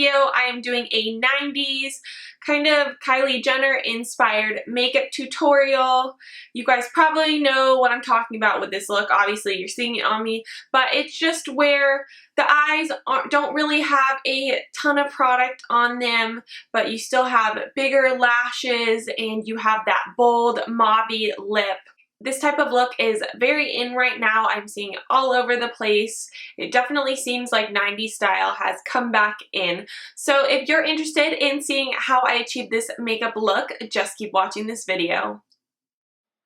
video, I am doing a 90s kind of Kylie Jenner inspired makeup tutorial. You guys probably know what I'm talking about with this look. Obviously, you're seeing it on me, but it's just where the eyes don't really have a ton of product on them, but you still have bigger lashes and you have that bold mauve lip. This type of look is very in right now. I'm seeing it all over the place. It definitely seems like 90s style has come back in. So if you're interested in seeing how I achieved this makeup look, just keep watching this video.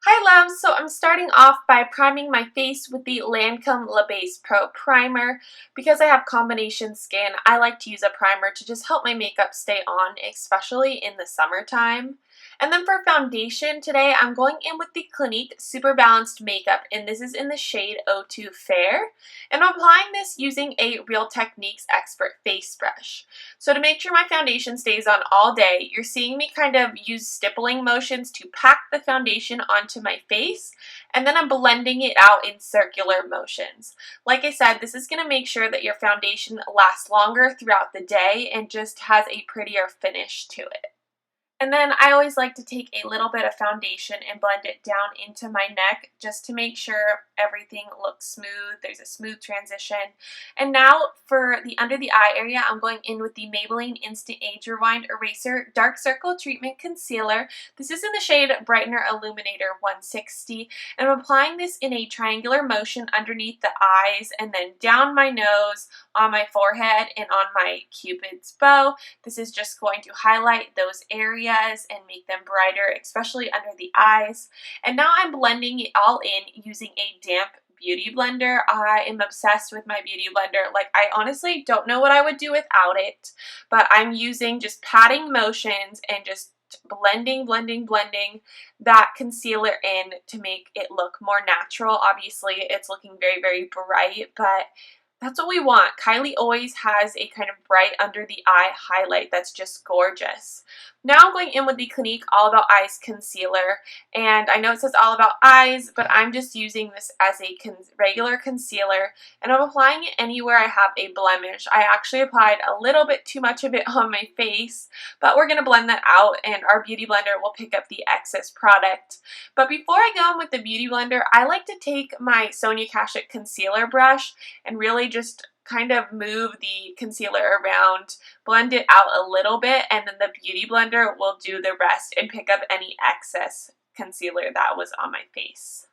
Hi loves, so I'm starting off by priming my face with the Lancome La Base Pro Primer. Because I have combination skin, I like to use a primer to just help my makeup stay on, especially in the summertime. And then for foundation today, I'm going in with the Clinique Super Balanced Makeup, and this is in the shade 02 Fair. And I'm applying this using a Real Techniques Expert Face Brush. So to make sure my foundation stays on all day, you're seeing me kind of use stippling motions to pack the foundation onto my face, and then I'm blending it out in circular motions. Like I said, this is going to make sure that your foundation lasts longer throughout the day and just has a prettier finish to it. And then I always like to take a little bit of foundation and blend it down into my neck just to make sure everything looks smooth, there's a smooth transition. And now for the under the eye area, I'm going in with the Maybelline Instant Age Rewind Eraser Dark Circle Treatment Concealer. This is in the shade Brightener Illuminator 160. And I'm applying this in a triangular motion underneath the eyes and then down my nose, on my forehead, and on my Cupid's bow. This is just going to highlight those areas and make them brighter, especially under the eyes. And now I'm blending it all in using a damp beauty blender. I am obsessed with my beauty blender. Like, I honestly don't know what I would do without it, but I'm using just patting motions and just blending that concealer in to make it look more natural. Obviously, it's looking very, very bright, but that's what we want. Kylie always has a kind of bright under the eye highlight that's just gorgeous. Now I'm going in with the Clinique All About Eyes concealer, and I know it says All About Eyes, but I'm just using this as a regular concealer, and I'm applying it anywhere I have a blemish. I actually applied a little bit too much of it on my face, but we're going to blend that out, and our beauty blender will pick up the excess product. But before I go in with the beauty blender, I like to take my Sonia Kashuk concealer brush and really just kind of move the concealer around, blend it out a little bit, and then the beauty blender will do the rest and pick up any excess concealer that was on my face.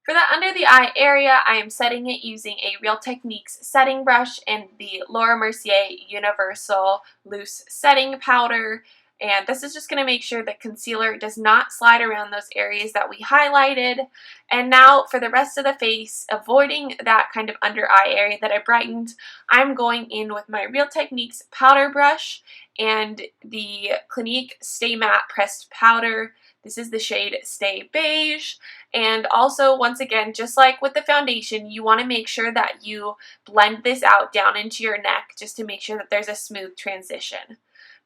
For the under the eye area, I am setting it using a Real Techniques setting brush and the Laura Mercier Universal Loose Setting Powder. And this is just going to make sure the concealer does not slide around those areas that we highlighted. And now for the rest of the face, avoiding that kind of under eye area that I brightened, I'm going in with my Real Techniques powder brush and the Clinique Stay Matte Pressed Powder. This is the shade Stay Beige. And also, once again, just like with the foundation, you want to make sure that you blend this out down into your neck just to make sure that there's a smooth transition.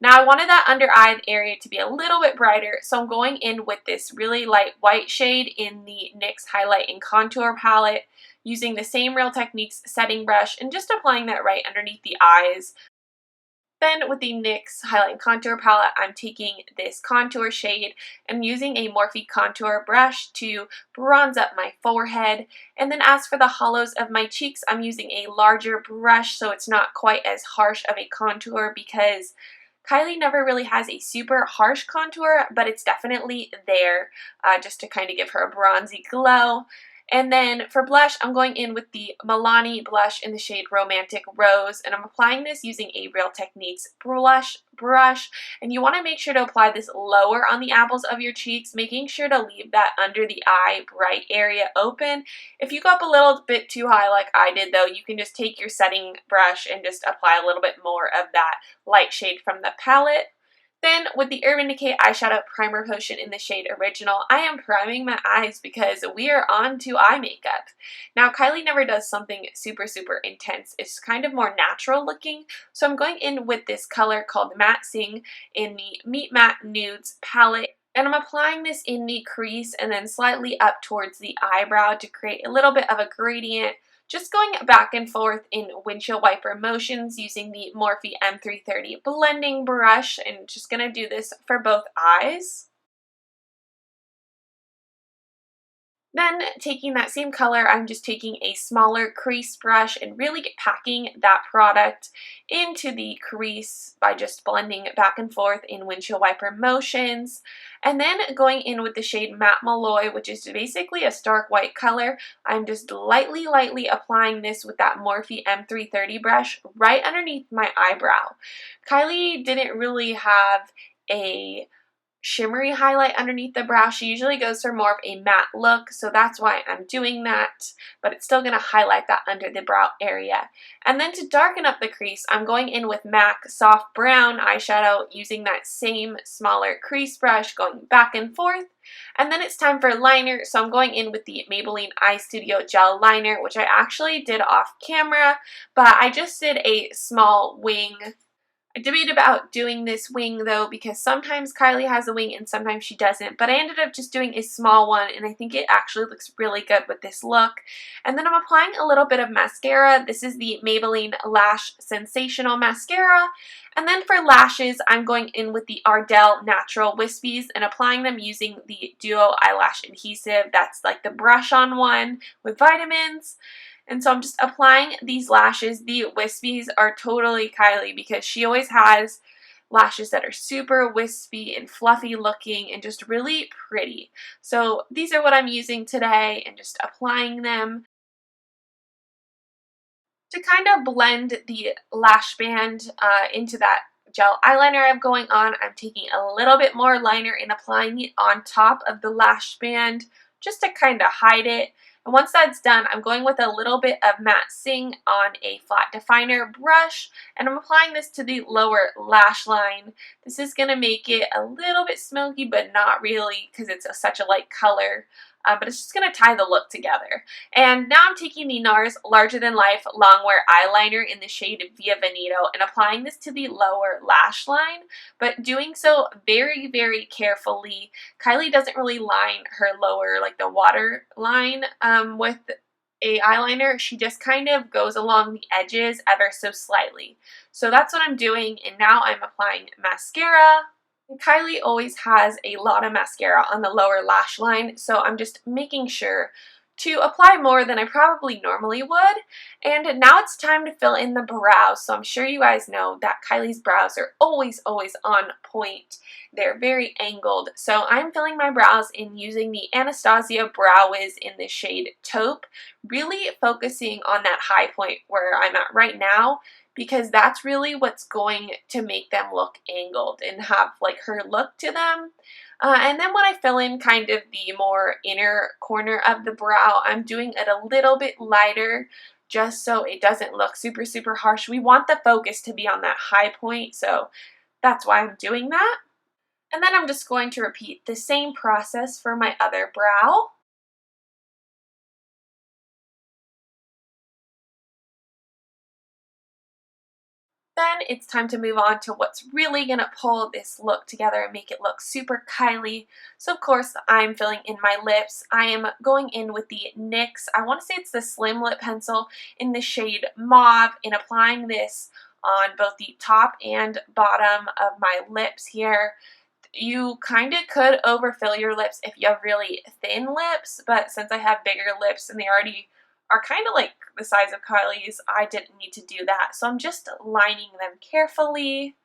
Now I wanted that under eye area to be a little bit brighter, so I'm going in with this really light white shade in the NYX Highlight and Contour palette, using the same Real Techniques setting brush and just applying that right underneath the eyes. Then with the NYX Highlight and Contour palette, I'm taking this contour shade and using a Morphe contour brush to bronze up my forehead. And then as for the hollows of my cheeks, I'm using a larger brush so it's not quite as harsh of a contour, because Kylie never really has a super harsh contour, but it's definitely there just to kind of give her a bronzy glow. And then for blush, I'm going in with the Milani blush in the shade Romantic Rose, and I'm applying this using a Real Techniques blush brush. And you want to make sure to apply this lower on the apples of your cheeks, making sure to leave that under the eye bright area open. If you go up a little bit too high like I did though, you can just take your setting brush and just apply a little bit more of that light shade from the palette. Then with the Urban Decay Eyeshadow Primer Potion in the shade Original, I am priming my eyes because we are on to eye makeup. Now Kylie never does something super intense. It's kind of more natural looking, so I'm going in with this color called Matte Sing in the Meet Matte Nudes palette. And I'm applying this in the crease and then slightly up towards the eyebrow to create a little bit of a gradient Just going back and forth in windshield wiper motions using the Morphe M330 blending brush, and just going to do this for both eyes. Then taking that same color, I'm just taking a smaller crease brush and really packing that product into the crease by just blending it back and forth in windshield wiper motions. And then going in with the shade Matte Malloy, which is basically a stark white color, I'm just lightly applying this with that Morphe M330 brush right underneath my eyebrow. Kylie didn't really have a shimmery highlight underneath the brow. She usually goes for more of a matte look, so that's why I'm doing that, but it's still going to highlight that under the brow area. And then to darken up the crease, I'm going in with MAC Soft Brown eyeshadow using that same smaller crease brush, going back and forth. And then it's time for liner, so I'm going in with the Maybelline Eye Studio Gel Liner, which I actually did off camera, but I just did a small wing. I debated about doing this wing though, because sometimes Kylie has a wing and sometimes she doesn't, but I ended up just doing a small one, and I think it actually looks really good with this look. And then I'm applying a little bit of mascara. This is the Maybelline Lash Sensational Mascara. And then for lashes, I'm going in with the Ardell Natural Wispies and applying them using the Duo Eyelash Adhesive. That's like the brush-on one with vitamins. And so I'm just applying these lashes. The wispies are totally Kylie because she always has lashes that are super wispy and fluffy looking and just really pretty. So these are what I'm using today and just applying them. To kind of blend the lash band into that gel eyeliner I have going on, I'm taking a little bit more liner and applying it on top of the lash band just to kind of hide it. And once that's done, I'm going with a little bit of Matte Sing on a flat definer brush, and I'm applying this to the lower lash line. This is going to make it a little bit smoky, but not really because it's such a light color. But it's just going to tie the look together. And now I'm taking the NARS Larger Than Life Longwear Eyeliner in the shade Via Veneto and applying this to the lower lash line, but doing so very carefully. Kylie doesn't really line her lower, like the water line, with a eyeliner. She just kind of goes along the edges ever so slightly. So that's what I'm doing, and now I'm applying mascara. Kylie always has a lot of mascara on the lower lash line, so I'm just making sure to apply more than I probably normally would. And now it's time to fill in the brows. So I'm sure you guys know that Kylie's brows are always on point. They're very angled. So I'm filling my brows in using the Anastasia Brow Wiz in the shade Taupe, really focusing on that high point where I'm at right now, because that's really what's going to make them look angled and have like her look to them. And then when I fill in kind of the more inner corner of the brow, I'm doing it a little bit lighter just so it doesn't look super harsh. We want the focus to be on that high point, so that's why I'm doing that. And then I'm just going to repeat the same process for my other brow. Then it's time to move on to what's really going to pull this look together and make it look super Kylie. So of course I'm filling in my lips. I am going in with the NYX, I want to say it's the Slim Lip Pencil in the shade Mauve, and applying this on both the top and bottom of my lips here. You kind of could overfill your lips if you have really thin lips, but since I have bigger lips and they already are kind of like the size of Kylie's, I didn't need to do that. So I'm just lining them carefully,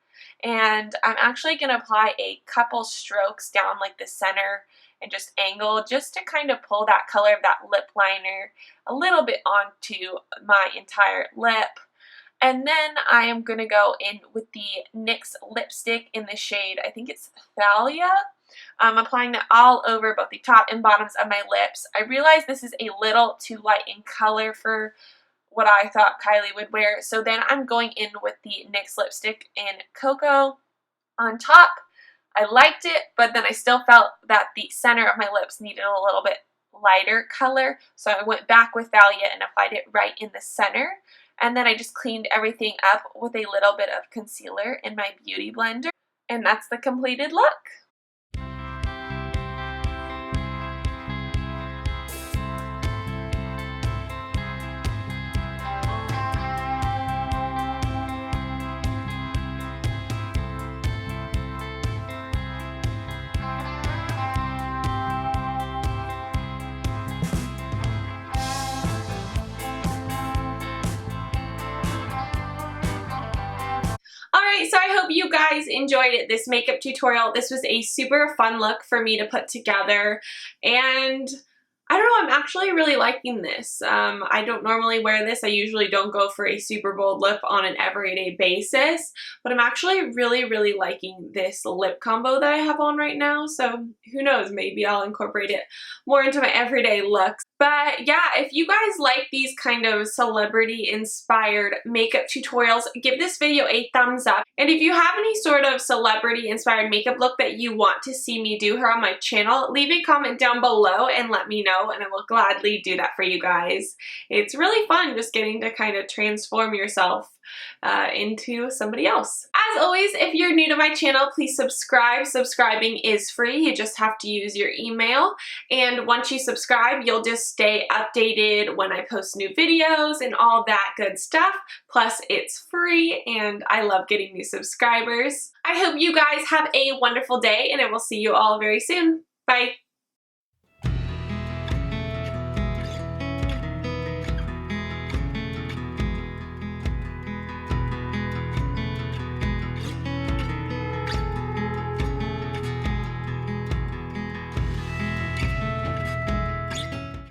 and I'm actually going to apply a couple strokes down like the center and just angle just to kind of pull that color of that lip liner a little bit onto my entire lip. And then I am going to go in with the NYX lipstick in the shade, I think it's Thalia. I'm applying that all over both the top and bottoms of my lips. I realize this is a little too light in color for what I thought Kylie would wear. So then I'm going in with the NYX lipstick in Cocoa on top. I liked it, but then I still felt that the center of my lips needed a little bit lighter color. So I went back with Thalia and applied it right in the center. And then I just cleaned everything up with a little bit of concealer in my beauty blender. And that's the completed look. Anyway, so I hope you guys enjoyed this makeup tutorial. This was a super fun look for me to put together, and I don't know, I'm actually really liking this. I don't normally wear this. I usually don't go for a super bold lip on an everyday basis, but I'm actually really liking this lip combo that I have on right now. So who knows, maybe I'll incorporate it more into my everyday looks. But yeah, if you guys like these kind of celebrity-inspired makeup tutorials, give this video a thumbs up. And if you have any sort of celebrity-inspired makeup look that you want to see me do here on my channel, leave a comment down below and let me know, and I will gladly do that for you guys. It's really fun just getting to kind of transform yourself into somebody else. As always, if you're new to my channel, please subscribe. Subscribing is free. You just have to use your email. And once you subscribe, you'll just stay updated when I post new videos and all that good stuff. Plus, it's free and I love getting new subscribers. I hope you guys have a wonderful day and I will see you all very soon. Bye.